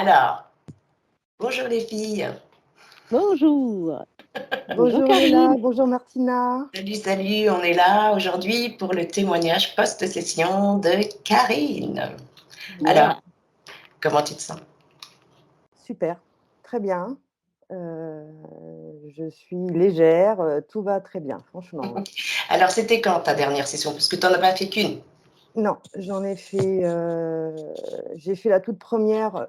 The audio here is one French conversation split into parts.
Alors, bonjour les filles. Bonjour. Bonjour Bonjour Karine. Léla, bonjour Martina. Salut, on est là aujourd'hui pour le témoignage post-session de Karine. Alors, comment tu te sens? Super, très bien. Je suis légère, tout va très bien, franchement. Alors, c'était quand ta dernière session? Parce que tu n'en as pas fait qu'une. Non, j'en ai fait, j'ai fait la toute première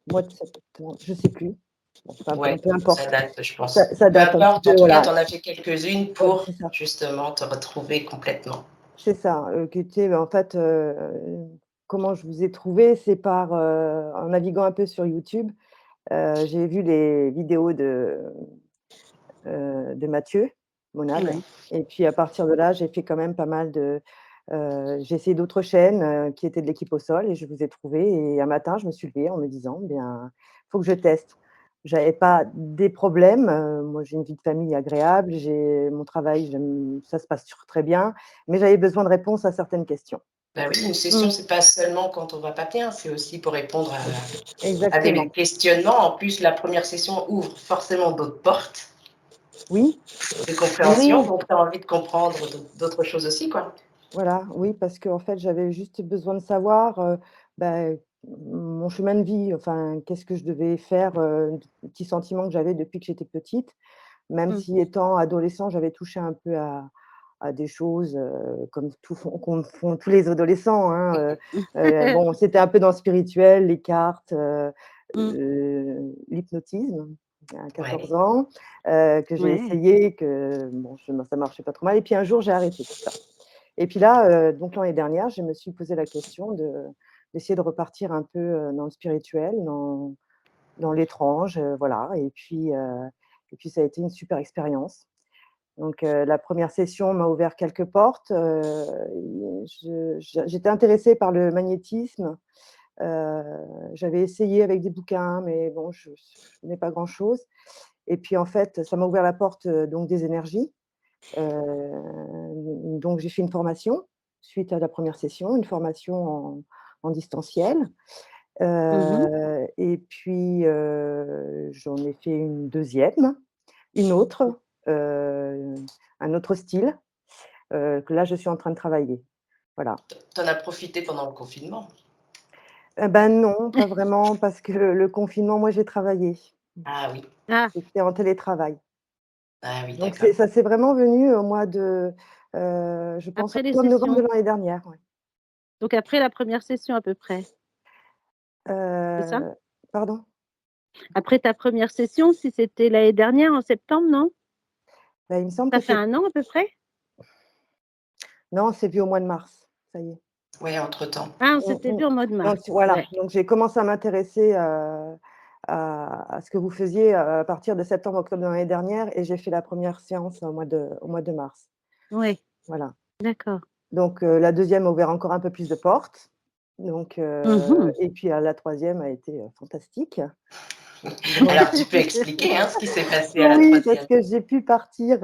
mois de septembre, je ne sais plus. Bon, Ouais, peu importe. ça date, je pense. Ça Peu date un petit importe, peu, en tout cas, voilà. tu en as fait quelques-unes Ouais, pour c'est ça. justement te retrouver complètement. C'est ça, qui était en fait, comment je vous ai trouvé, c'est par, en naviguant un peu sur YouTube, j'ai vu les vidéos de Mathieu Monad. Ouais. Et puis à partir de là, j'ai fait quand même pas mal de j'ai essayé d'autres chaînes, qui étaient de l'équipe au sol et je vous ai trouvé et un matin, je me suis levée en me disant: «Bien, faut que je teste». J'avais pas des problèmes, moi j'ai une vie de famille agréable, j'ai mon travail, ça se passe très bien, mais j'avais besoin de réponses à certaines questions. Ben oui, une session, c'est pas seulement quand on va pas bien, c'est aussi pour répondre à des Exactement. questionnements. En plus, la première session ouvre forcément d'autres portes Oui, de compréhension, Oui. donc tu as envie de comprendre d'autres choses aussi, quoi. voilà, oui, parce qu'en fait, j'avais juste besoin de savoir, bah, mon chemin de vie, enfin, qu'est-ce que je devais faire, des petits sentiments que j'avais depuis que j'étais petite. Même si étant adolescent, j'avais touché un peu à des choses, comme comme font tous les adolescents, hein, bon, c'était un peu dans le spirituel, les cartes, l'hypnotisme à 14 Ouais. ans, que j'ai Ouais. essayé, que bon, ça marchait pas trop mal et puis un jour, j'ai arrêté tout ça. Et puis là, donc l'année dernière, je me suis posé la question d'essayer de repartir un peu, dans le spirituel, dans l'étrange, voilà et puis ça a été une super expérience. Donc la première session m'a ouvert quelques portes, j'étais intéressée par le magnétisme, heu, j'avais essayé avec des bouquins, mais bon, je connais pas grand-chose et puis en fait, ça m'a ouvert la porte, donc des énergies. Donc j'ai fait une formation suite à la première session, une formation en distanciel. Et puis, j'en ai fait une deuxième, une autre, un autre style, que là je suis en train de travailler. Voilà. Tu en as profité pendant le confinement? Ben non, pas vraiment parce que le confinement, moi j'ai travaillé. Ah oui, Ah, J'étais en télétravail. ah oui, Donc d'accord. ça s'est vraiment venu au mois de, je pense après les octobre-novembre de sessions. l'année dernière, ouais. Donc après la première session à peu près, c'est ça? Heu, Pardon? Après ta première session, si c'était l'année dernière en septembre, non? Bah, il me semble Ça que fait c'est 1 an à peu près? non, c'est vu au mois de mars, ça y est. Oui, entre-temps. Ah, on Mmh s'était mh. vu au mois de Donc mars. voilà, Ouais. donc j'ai commencé à m'intéresser, à ce que vous faisiez, à partir de septembre-octobre de l'année dernière et j'ai fait la première séance au mois de mars. Ouais, Voilà. d'accord. Donc la deuxième a ouvert encore un peu plus de portes, donc Mmh. et puis la troisième a été, fantastique. Donc Alors, tu peux expliquer hein, ce qui s'est passé à la oui, parce troisième? que j'ai pu partir,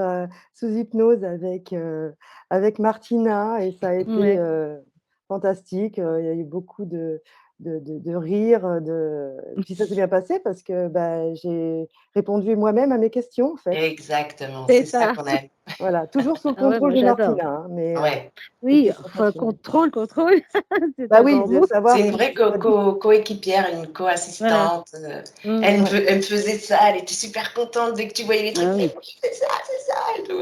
sous hypnose avec Martina et ça a été, Ouais. fantastique, il y a eu beaucoup de rires, et puis ça s'est bien passé parce que, bah, j'ai répondu moi-même à mes questions, en fait. Exactement, C'est c'est ça ça. qu'on aime. Voilà, toujours sous le Ah ouais, contrôle moi de j'adore. Martina, hein, mais Ouais, Oui, c'était enfin sensationnel. contrôle, c'est Bah un oui, grand de mot. c'est savoir une si vraie c'est pas du coéquipière, une Voilà. co-assistante. Mmh. ouais, Elle me faisait ça, elle était super contente dès que tu voyais les trucs. Ah Mais oui. moi, je fais ça, c'est ça et tout.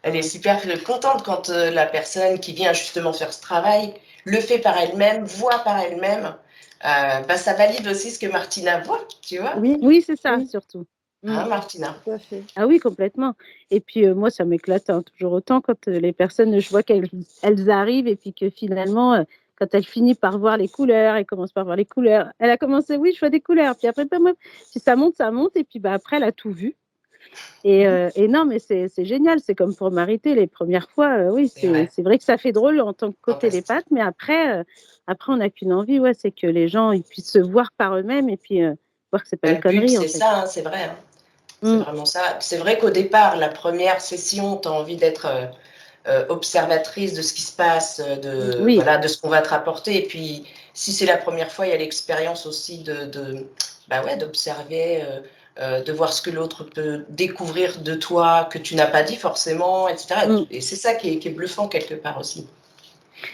Elle est Ouais. super contente quand la personne qui vient justement faire ce travail le fait par elle-même, voit par elle-même. Bah, ça valide aussi ce que Martina voit, tu vois. oui, Oui, c'est ça oui, surtout. Mmh. Hein, Martina? tout à fait. Ah oui, complètement. Et puis, moi, ça m'éclate, hein, toujours autant quand, les personnes, je vois qu'elles arrivent et puis que finalement, quand elle finit par voir les couleurs, elle commence par voir les couleurs. Elle a commencé: «Oui, je vois des couleurs», puis après, puis ça monte et puis, bah, après, elle a tout vu et non, mais c'est génial. C'est comme pour Marité, les premières fois, oui, C'est vrai, c'est vrai que ça fait drôle en tant que fantastique. co-télépathe, mais après, on n'a qu'une envie, ouais, c'est que les gens, ils puissent se voir par eux-mêmes et puis, voir que c'est pas Bah, des le but, conneries, en c'est fait. ça, hein, c'est vrai. Hein. C'est Mmh. vraiment ça. C'est vrai qu'au départ, la première session, tu as envie d'être observatrice de ce qui se passe, Oui. voilà, de ce qu'on va te rapporter. Et puis, si c'est la première fois, il y a l'expérience aussi bah ouais, d'observer, de voir ce que l'autre peut découvrir de toi que tu n'as pas dit forcément, etc. Et c'est ça qui est bluffant quelque part aussi.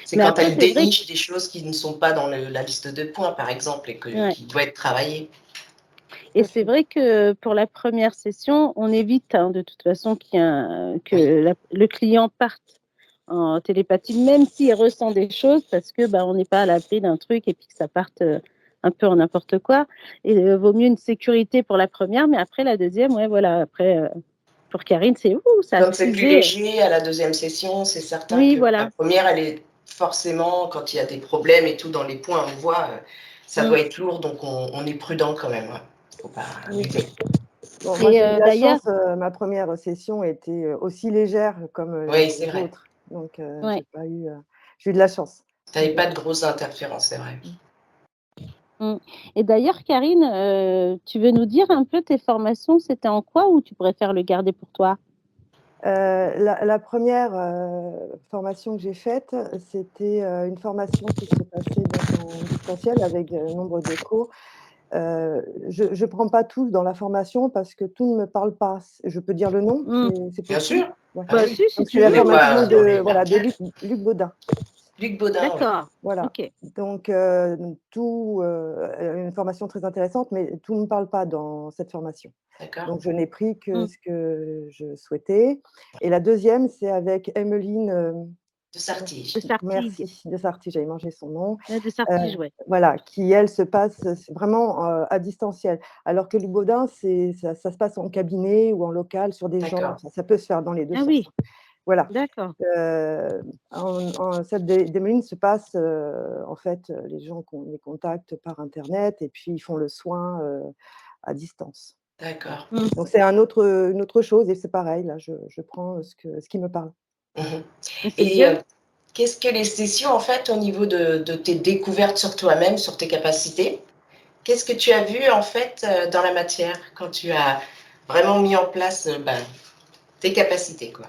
C'est Mais quand après, elle c'est vrai déniche des choses qui ne sont pas dans la liste de points, par exemple, et ouais. qui doit être travaillée. Et c'est vrai que pour la première session, on évite de toute façon que le client parte en télépathie, même s'il ressent des choses, parce que on n'est pas à l'abri d'un truc et puis que ça parte un peu en n'importe quoi. Et vaut mieux une sécurité pour la première, mais après la deuxième, ouais, voilà. Après, pour Karine, c'est ça a Comme c'est plus fusé. léger à la deuxième session, c'est certain Oui, que voilà. la première, elle est forcément, quand il y a des problèmes et tout dans les points, on voit, ça doit être lourd, donc on est prudent quand même. Faut pas abuser. Bon, moi, Et j'ai eu de la d'ailleurs, chance, ma première session était aussi légère comme Oui, c'est les vrai. autres. Donc, ouais. j'ai eu de la chance. Tu n'avais pas de grosses interférences, c'est vrai. Et d'ailleurs, Karine, tu veux nous dire un peu tes formations, c'était en quoi ou tu préfères le garder pour toi? La première formation que j'ai faite, c'était une formation qui se passait donc en distanciel avec nombre de cours. Je ne prends pas tout dans la formation parce que tout ne me parle pas. Je peux dire le nom? C'est Bien possible? sûr. Ouais. Ah oui. Si, si Donc tu c'est la veux. Mais formation moi, dans les de marquages. Luc Baudin. Luc Baudin, oui. D'accord. Voilà. Ok. Donc une formation très intéressante, mais tout ne me parle pas dans cette formation. D'accord. Donc je n'ai pris que ce que je souhaitais. Et la deuxième, c'est avec Emmeline, De Sartige. De Sartige. merci, de Sartige, j'avais mangé son nom. De Sartige, ouais. Voilà, qui elle se passe c'est vraiment à distanciel. Alors que Luc Baudin, ça se passe en cabinet ou en local sur des gens. D'accord. Ça peut se faire dans les deux Ah sens. oui, Voilà. d'accord. Celle d'Emmeline se passe, en fait, les gens les contactent par internet et puis ils font le soin à distance. D'accord. Donc c'est une autre chose et c'est pareil, là, je prends ce qui me parle. Mhm. Mais c'est Et bien. qu'est-ce que les sessions, en fait, au niveau de tes découvertes sur toi-même, sur tes capacités, qu'est-ce que tu as vu, en fait, dans la matière, quand tu as vraiment mis en place tes capacités, quoi?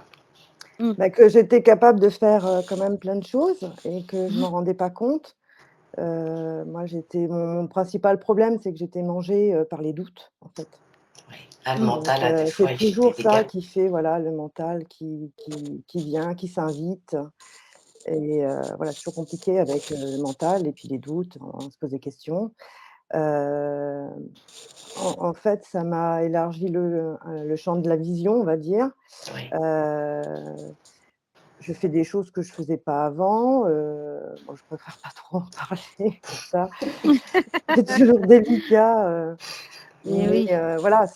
Bah, que j'étais capable de faire quand même plein de choses et que je m'en rendais pas compte. Moi, mon principal problème, c'est que j'étais mangée par les doutes, en fait. Oui. Ah, le Donc, mental, des fois, c'est il fait des toujours ça dégâts. qui fait, voilà, le mental qui vient, qui s'invite. Et voilà, c'est toujours compliqué avec le mental et puis les doutes, on se pose des questions. Heu, en fait, ça m'a élargi le champ de la vision, on va dire. Oui. Heu, je fais des choses que je faisais pas avant, bon, je préfère pas trop en parler comme ça. C'est toujours délicat, Mais mais oui, voilà,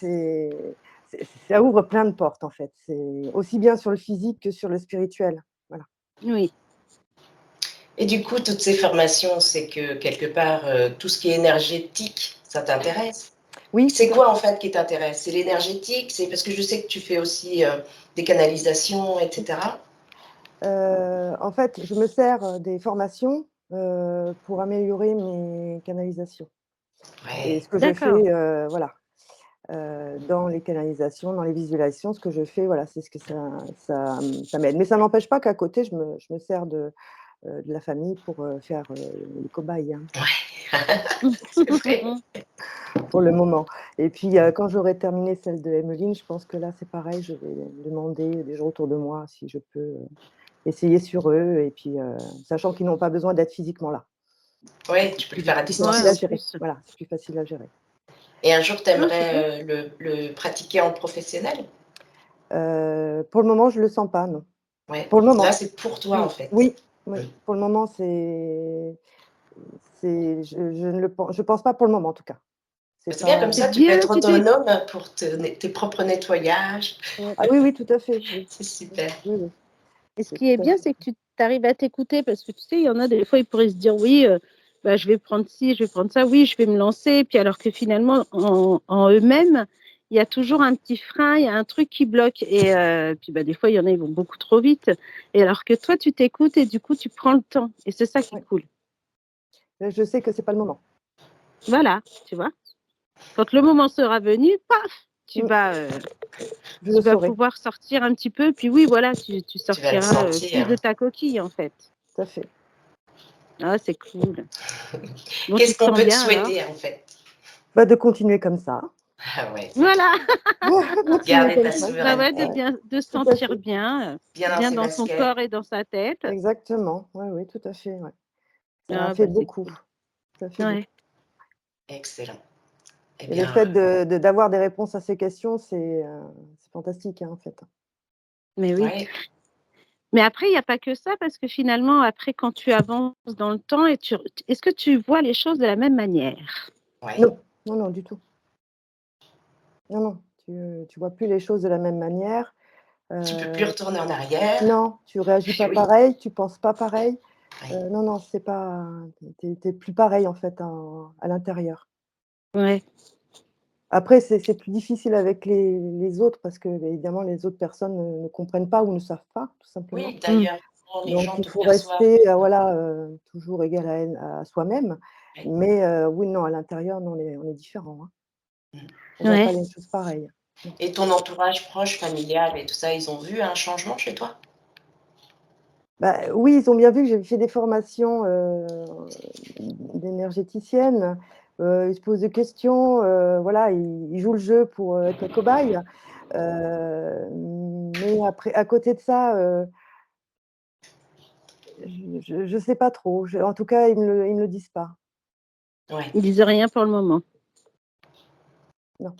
ça ouvre plein de portes, en fait. C'est aussi bien sur le physique que sur le spirituel. Voilà. oui. Et du coup, toutes ces formations, c'est que quelque part, tout ce qui est énergétique, ça t'intéresse? Oui, tout C'est à quoi, en fait. fait, qui t'intéresse? C'est l'énergétique? C'est parce que je sais que tu fais aussi des canalisations, etc. En fait, je me sers, des formations, pour améliorer mes canalisations et Ouais. ce que je D'accord. fais, voilà, dans les canalisations, dans les visualisations, ce que je fais, voilà, c'est ce que ça m'aide. Mais ça n'empêche pas qu'à côté, je me sers de la famille pour, faire, les cobayes, hein, C'est vrai. pour le moment et puis, quand j'aurai terminé celle de Emmeline, je pense que là, c'est pareil, je vais demander des gens autour de moi si je peux, essayer sur eux et puis, sachant qu'ils n'ont pas besoin d'être physiquement là. Oui, tu peux le faire à Plus Ouais, facile distance. à en gérer. plus. Voilà, c'est plus facile à gérer. Et un jour, tu Non, c'est bien. aimerais le pratiquer en professionnel? Pour le moment, je le sens pas, non. Ouais. Pour le Là, moment. c'est pour toi, en fait. Oui, oui. Mm. Pour le moment, je ne le je pense pas pour le moment, en tout cas. C'est C'est bien, pas comme C'est ça, tu peux bien, être autonome pour tes propres nettoyages. ah oui, oui, tout à fait, oui. C'est super. Oui, oui, Et ce c'est qui est tout à bien, fait c'est ça. que tu arrives à t'écouter parce que tu sais, il y en a des fois, ils pourraient se dire oui, je vais prendre ci, je vais prendre ça, oui, je vais me lancer. Puis alors que finalement, en eux-mêmes, il y a toujours un petit frein, il y a un truc qui bloque. Et puis des fois, il y en a, ils vont beaucoup trop vite. Et alors que toi, tu t'écoutes et du coup, tu prends le temps. Et c'est ça qui est Oui. cool. Je sais que c'est pas le moment. Voilà, tu vois. Quand le moment sera venu, paf, Mmh, je tu le vas saurai, pouvoir sortir un petit peu. Puis oui, voilà, tu Tu vas le sortiras plus sentir. de ta coquille, en fait. tout à fait. Ah, c'est cool. Bon, tu Qu'est-ce te qu'on sens peut te bien alors? souhaiter, en fait? Bah, de continuer comme ça. Ah ouais, c'est clair. Voilà! Continuer Garder comme ta ça. Bah, ouais, souveraineté, de se Tout à sentir fait. bien, bien dans bien ses dans son baskets. corps et dans sa tête. Exactement. Ouais, oui, tout à fait, ouais. Ça Ah, fait bah, c'est beaucoup. cool. Ça fait beaucoup. Ouais. Excellent. Eh Et le bien, fait d'avoir des réponses à ces questions, c'est fantastique, hein, en fait. Mais oui. ouais, Mais après, il y a pas que ça parce que finalement, après, quand tu avances dans le temps et est-ce que tu vois les choses de la même manière? ouais. Non, non, non, du tout. Non, non, tu vois plus les choses de la même manière. Tu peux plus Heu, retourner en arrière. non, tu réagis Eh pas oui, pareil, tu penses pas pareil. oui. Non, non, c'est pas tu es plus pareil, en fait, à l'intérieur. Ouais. Après, c'est plus difficile avec les autres parce que, beh, évidemment, les autres personnes ne comprennent pas ou ne savent pas, tout simplement. Oui, Mmh. d'ailleurs, quand les Donc gens il te faut perçoivent rester, comme voilà, toujours égal à soi-même. ouais, Mais oui, non, à l'intérieur, non, on est différents, hein. mmh. On voit pas Ouais. les choses pareilles. Non. Et ton entourage proche, familial et tout ça, ils ont vu un changement chez toi? Bah, oui, ils ont bien vu que j'avais fait des formations, d'énergéticienne. Ils se posent des questions, voilà, ils jouent le jeu pour, être mes cobayes. Mais après à côté de ça, je sais pas trop. En tout cas, ils me le disent pas. Ouais. Ils disent rien pour le moment. Non.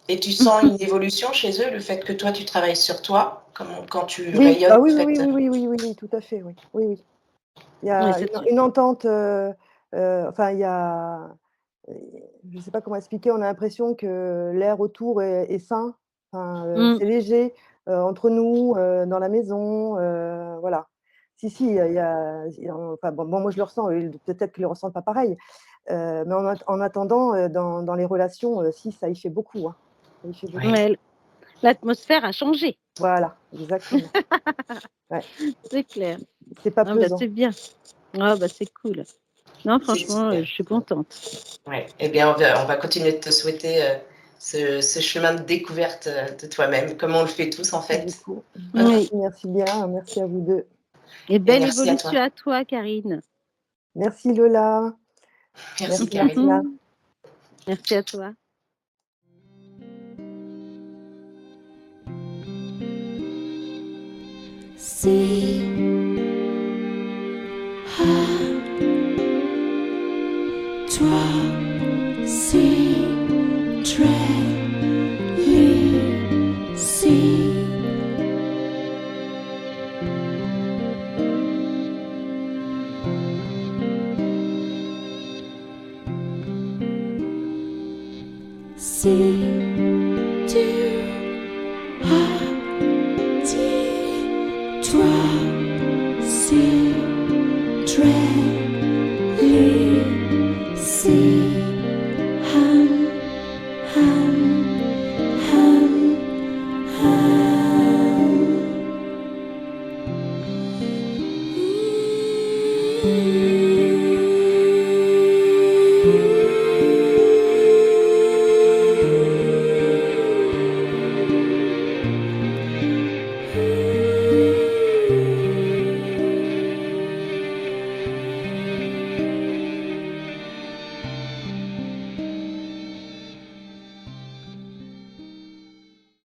Et tu sens une évolution chez eux, le fait que toi, tu travailles sur toi, quand tu Oui, rayonnes, ah oui, en oui, fait? oui, oui, oui, oui, oui, tout à fait, oui. Oui, oui. Il y Ouais, a ça une entente, enfin il y a, heu, je ne sais pas comment expliquer, on a l'impression que l'air autour est sain, enfin, mmh. c'est léger, entre nous, dans la maison, voilà. Si, si, enfin bon, moi je le ressens, eux, peut-être qu'ils le ressentent pas pareil, mais en attendant, dans les relations, si, ça y fait beaucoup, hein. Ça y fait beaucoup. Oui, Ouais, l'atmosphère a changé, Voilà, exactement. Ouais, c'est clair. c'est pas Ah bah, pesant. c'est bien. Ah bah, c'est cool. Non, c'est franchement, super. je suis contente. Ouais. Eh bien, on va continuer de te souhaiter, ce chemin de découverte, de toi-même, comme on le fait tous, en Merci fait. beaucoup. Oui, Merci, merci bien. Merci à vous 2. et Et belle merci à toi. évolution à toi, Karine. Merci Lola. Merci, Merci Karine. Martina. Merci à toi. See how toi si très si si tu as dit toi